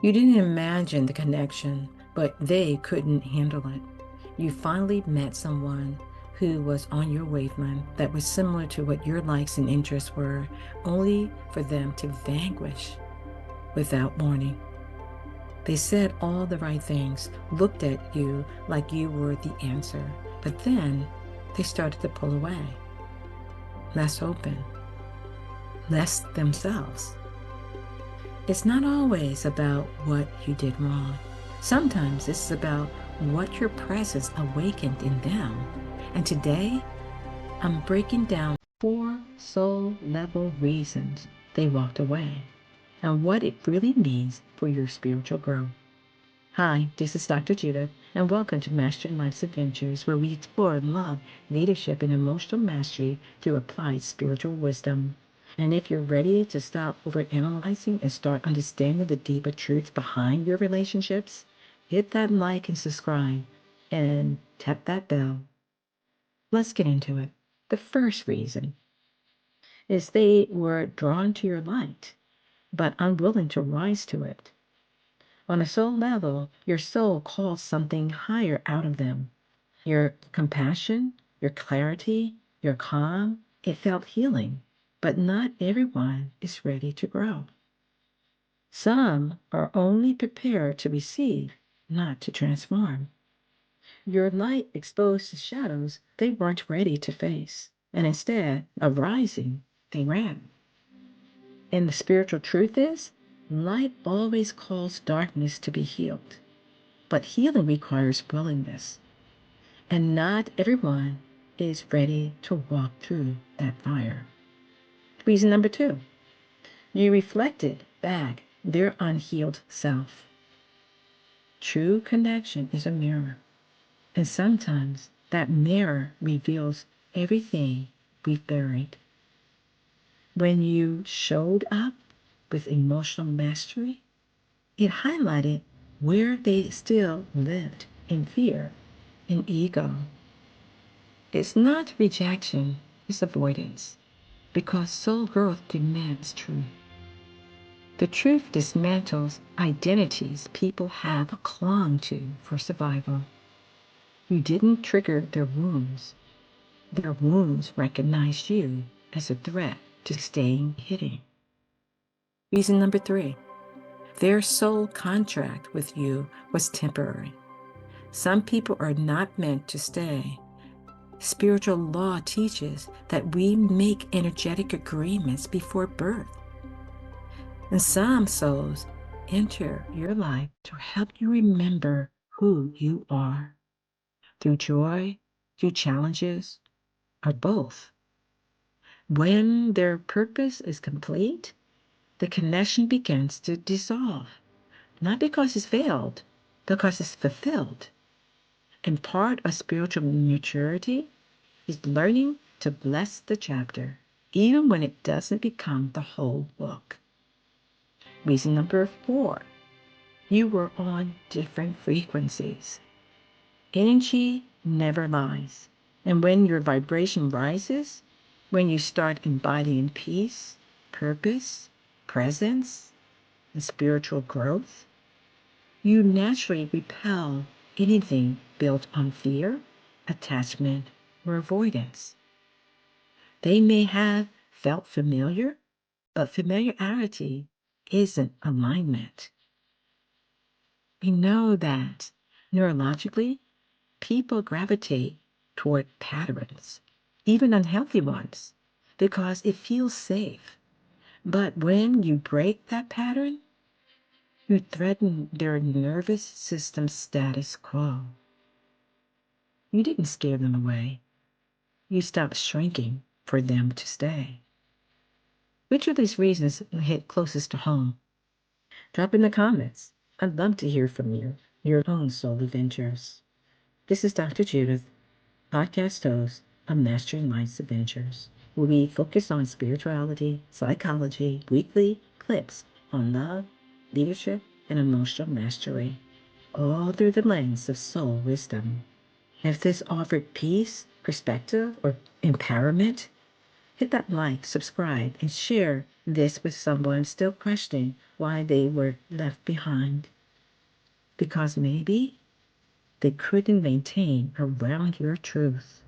You didn't imagine the connection, but they couldn't handle it. You finally met someone who was on your wavelength that was similar to what your likes and interests were, only for them to vanquish without warning. They said all the right things, looked at you like you were the answer, but then they started to pull away, less open, less themselves. It's not always about what you did wrong. Sometimes it's about what your presence awakened in them. And today, I'm breaking down 4 soul level reasons they walked away and what it really means for your spiritual growth. Hi, this is Dr. Judith, and welcome to Mastering Life's Adventures, where we explore love, leadership, and emotional mastery through applied spiritual wisdom. And if you're ready to stop overanalyzing and start understanding the deeper truths behind your relationships, hit that like and subscribe, and tap that bell. Let's get into it. The first reason is they were drawn to your light, but unwilling to rise to it. On a soul level, your soul calls something higher out of them. Your compassion, your clarity, your calm, it felt healing, but not everyone is ready to grow. Some are only prepared to receive, not to transform. Your light exposed the shadows they weren't ready to face, and instead of rising, they ran. And the spiritual truth is, light always calls darkness to be healed. But healing requires willingness, and not everyone is ready to walk through that fire. Reason number 2, you reflected back their unhealed self. True connection is a mirror, and sometimes that mirror reveals everything we've buried. When you showed up with emotional mastery, it highlighted where they still lived in fear and ego. It's not rejection, it's avoidance, because soul growth demands truth. The truth dismantles identities people have clung to for survival. You didn't trigger their wounds recognized you as a threat to staying hidden. Reason number 3, their soul contract with you was temporary. Some people are not meant to stay. Spiritual law teaches that we make energetic agreements before birth. And some souls enter your life to help you remember who you are through joy, through challenges, or both. When their purpose is complete, the connection begins to dissolve, not because it's failed, because it's fulfilled. And part of spiritual maturity is learning to bless the chapter, even when it doesn't become the whole book. Reason number 4, you were on different frequencies. Energy never lies. And when your vibration rises, when you start embodying peace, purpose, presence, and spiritual growth, you naturally repel anything built on fear, attachment, or avoidance. They may have felt familiar, but familiarity isn't alignment. We know that neurologically, people gravitate toward patterns, even unhealthy ones, because it feels safe. But when you break that pattern, you threaten their nervous system status quo. You didn't scare them away. You stopped shrinking for them to stay. Which of these reasons hit closest to home? Drop in the comments. I'd love to hear from you, your own soul adventures. This is Dr. Judith, podcast host of Mastering Life's Adventures, where we focus on spirituality, psychology, weekly clips on love, leadership, and emotional mastery, all through the lens of soul wisdom. If this offered peace, perspective, or empowerment, Hit that like, subscribe, and share this with someone still questioning why they were left behind. Because maybe they couldn't maintain around your truth.